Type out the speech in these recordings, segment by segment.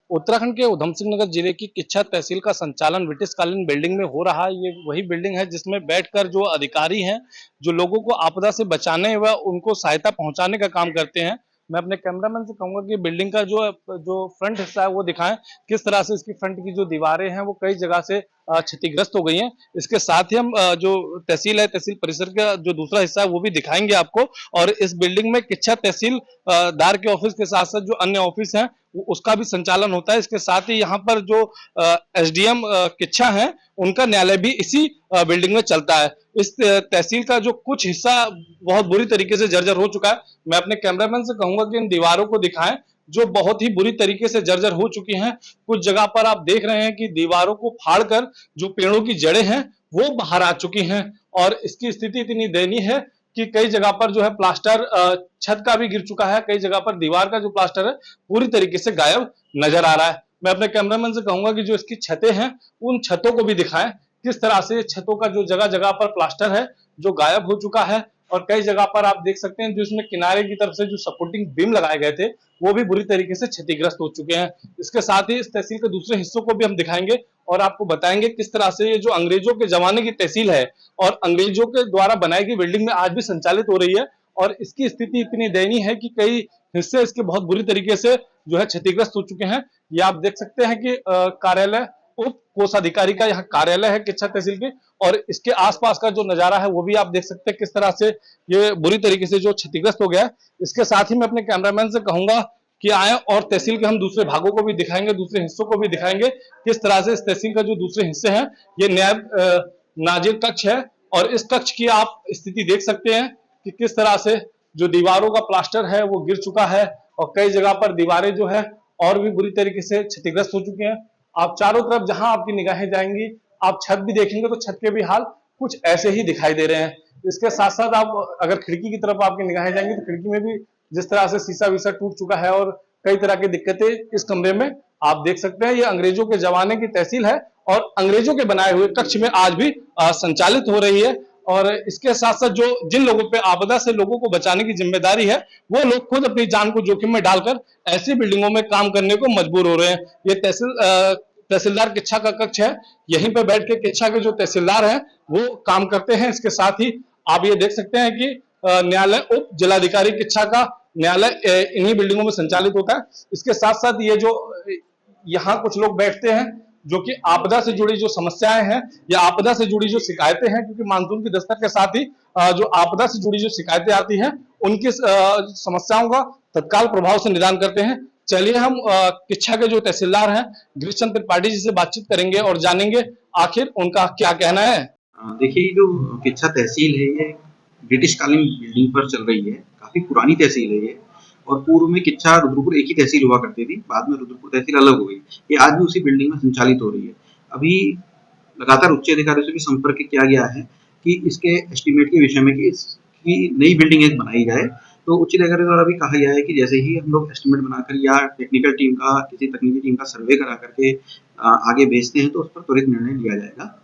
उत्तराखंड के उधम सिंह नगर जिले की किच्छा तहसील का संचालन ब्रिटिशकालीन बिल्डिंग में हो रहा है। ये वही बिल्डिंग है जिसमें बैठकर जो अधिकारी हैं, जो लोगों को आपदा से बचाने व उनको सहायता पहुंचाने का काम करते हैं। मैं अपने कैमरामैन से कहूंगा कि बिल्डिंग का जो फ्रंट हिस्सा है वो दिखाएं। किस तरह से इसकी फ्रंट की जो दीवारें हैं वो कई जगह से क्षतिग्रस्त हो गई हैं। इसके साथ ही हम जो तहसील है, तहसील परिसर का जो दूसरा हिस्सा है वो भी दिखाएंगे आपको। और इस बिल्डिंग में किच्छा तहसील दार के ऑफिस के साथ साथ जो अन्य ऑफिस हैं उसका भी संचालन होता है। इसके साथ ही यहाँ पर जो एसडीएम किच्छा है उनका न्यायालय भी इसी बिल्डिंग में चलता है। इस तहसील का जो कुछ हिस्सा बहुत बुरी तरीके से जर्जर हो चुका है। मैं अपने कैमरामैन से कहूंगा कि इन दीवारों को दिखाएं जो बहुत ही बुरी तरीके से जर्जर हो चुकी हैं। कुछ जगह पर आप देख रहे हैं कि दीवारों को फाड़कर जो पेड़ों की जड़ें हैं वो बाहर आ चुकी हैं और इसकी स्थिति इतनी दयनीय है कि कई जगह पर जो है प्लास्टर छत का भी गिर चुका है। कई जगह पर दीवार का जो प्लास्टर है पूरी तरीके से गायब नजर आ रहा है। मैं अपने कैमरामैन से कहूंगा कि जो इसकी छतें हैं उन छतों को भी दिखाएं। किस तरह से छतों का जो जगह जगह पर प्लास्टर है जो गायब हो चुका है और कई जगह पर आप देख सकते हैं जो इसमें किनारे की तरफ से जो सपोर्टिंग बीम लगाए गए थे वो भी बुरी तरीके से क्षतिग्रस्त हो चुके हैं। इसके साथ ही इस तहसील के दूसरे हिस्सों को भी हम दिखाएंगे और आपको बताएंगे किस तरह से ये जो अंग्रेजों के जमाने की तहसील है और अंग्रेजों के द्वारा बनाई गई बिल्डिंग में आज भी संचालित हो रही है और इसकी स्थिति इतनी दयनीय है कि कई हिस्से इसके बहुत बुरी तरीके से जो है क्षतिग्रस्त हो चुके हैं। ये आप देख सकते हैं कि कार्यालय उप कोषाधिकारी का यहाँ कार्यालय है किच्छा तहसील के और इसके आसपास का जो नजारा है वो भी आप देख सकते हैं किस तरह से ये बुरी तरीके से जो क्षतिग्रस्त हो गया है। इसके साथ ही मैं अपने कैमरामैन से कहूंगा कि आए और तहसील के हम दूसरे भागों को भी दिखाएंगे, दूसरे हिस्सों को भी दिखाएंगे किस तरह से इस तहसील का जो दूसरे हिस्से हैं ये न्यायिक नाजिर कक्ष है और इस कक्ष की आप स्थिति देख सकते हैं कि किस तरह से जो दीवारों का प्लास्टर है वो गिर चुका है और कई जगह पर दीवारें जो है और भी बुरी तरीके से क्षतिग्रस्त हो चुकी हैं। आप चारों तरफ जहां आपकी निगाहें जाएंगी आप छत भी देखेंगे तो छत के भी हाल कुछ ऐसे ही दिखाई दे रहे हैं। इसके साथ साथ आप अगर खिड़की की तरफ आपकी निगाहें जाएंगी तो खिड़की में भी जिस तरह से शीशा वीसा टूट चुका है और कई तरह की दिक्कतें इस कमरे में आप देख सकते हैं। ये अंग्रेजों के जमाने की तहसील है और अंग्रेजों के बनाए हुए कक्ष में आज भी संचालित हो रही है। और इसके साथ साथ जो जिन लोगों पे आपदा से लोगों को बचाने की जिम्मेदारी है वो लोग खुद अपनी जान को जोखिम में डालकर ऐसी बिल्डिंगों में काम करने को मजबूर हो रहे हैं। ये तहसीलदार किच्छा का कक्ष है। यहीं पे बैठ के किच्छा के जो तहसीलदार हैं वो काम करते हैं। इसके साथ ही आप ये देख सकते हैं कि न्यायालय उप जिलाधिकारी किच्छा का न्यायालय इन्हीं बिल्डिंगों में संचालित होता है। इसके साथ साथ ये जो यहाँ कुछ लोग बैठते हैं जो कि आपदा से जुड़ी जो समस्याएं हैं या आपदा से जुड़ी जो शिकायतें हैं, क्योंकि मानसून की दस्तक के साथ ही जो आपदा से जुड़ी जो शिकायतें आती हैं उनकी समस्याओं का तत्काल प्रभाव से निदान करते हैं। चलिए हम किच्छा के जो तहसीलदार हैं गिरीश चंद्र त्रिपाठी जी से बातचीत करेंगे और जानेंगे आखिर उनका क्या कहना है। देखिए जो किच्छा तहसील है ये ब्रिटिश कालीन बिल्डिंग पर चल रही है। काफी पुरानी तहसील है ये और पूर्व में किच्छा रुद्रपुर एक ही तहसील हुआ करती थी। बाद में रुद्रपुर तहसील अलग हो गई। ये आज भी उसी बिल्डिंग में संचालित हो रही है। अभी लगातार उच्च अधिकारियों से भी संपर्क किया गया है कि इसके एस्टीमेट के विषय में कि इसकी नई बिल्डिंग एक बनाई जाए। तो उच्च अधिकारी द्वारा भी कहा गया है कि जैसे ही हम लोग एस्टीमेट बनाकर या टेक्निकल टीम का किसी तकनीकी टीम का सर्वे करा करके आगे भेजते हैं तो उस पर त्वरित निर्णय लिया जाएगा।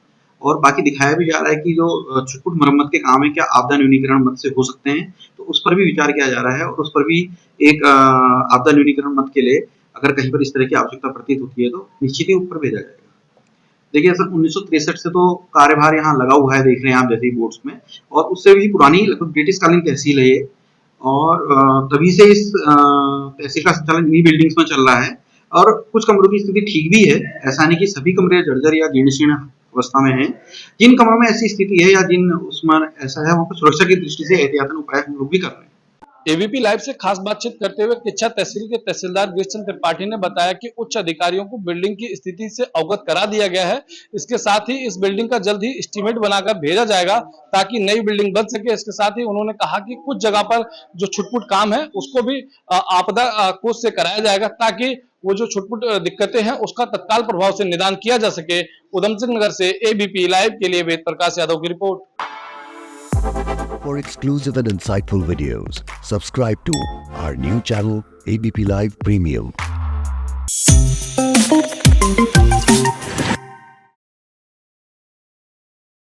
और बाकी दिखाया भी जा रहा है कि जो छुटपुट मरम्मत के काम है क्या आपदा न्यूनीकरण मद से हो सकते हैं, तो उस पर भी विचार किया जा रहा है और उस पर भी एक आपदा न्यूनीकरण मद के लिए अगर कहीं पर इस तरह की आवश्यकता प्रतीत होती है तो निश्चित ही ऊपर भेजा जाएगा। देखिए सर 1963 से तो कार्यभार यहाँ लगा हुआ है, देख रहे हैं आप जैसे बोर्ड्स में, और उससे भी पुरानी लगभग ब्रिटिश कालीन तहसील है ये और तभी से इस तहसील का संचालन इन्हीं बिल्डिंग्स में चल रहा है। और कुछ कमरों की स्थिति ठीक भी है, ऐसा नहीं कि सभी कमरे जर्जर या जीर्ण अवस्था में हैं। जिन कमरों में ऐसी स्थिति है या जिन उसमें ऐसा है वहाँ पर सुरक्षा की दृष्टि से एहतियातन उपाय हम लोग भी कर रहे हैं। एबीपी लाइव से खास बातचीत करते हुए किच्छा तहसील के तहसीलदार गिरीश चंद्र त्रिपाठी ने बताया कि उच्च अधिकारियों को बिल्डिंग की स्थिति से अवगत करा दिया गया है। इसके साथ ही इस बिल्डिंग का जल्द ही एस्टीमेट बनाकर भेजा जाएगा ताकि नई बिल्डिंग बन सके। इसके साथ ही उन्होंने कहा कि कुछ जगह पर जो छुटपुट काम है उसको भी आपदा कोष से कराया जाएगा ताकि वो जो छुटपुट दिक्कतें हैं उसका तत्काल प्रभाव से निदान किया जा सके। उधम सिंह नगर से एबीपी लाइव के लिए वेद प्रकाश यादव की report. For exclusive and insightful videos, subscribe to our new channel ABP Live Premium.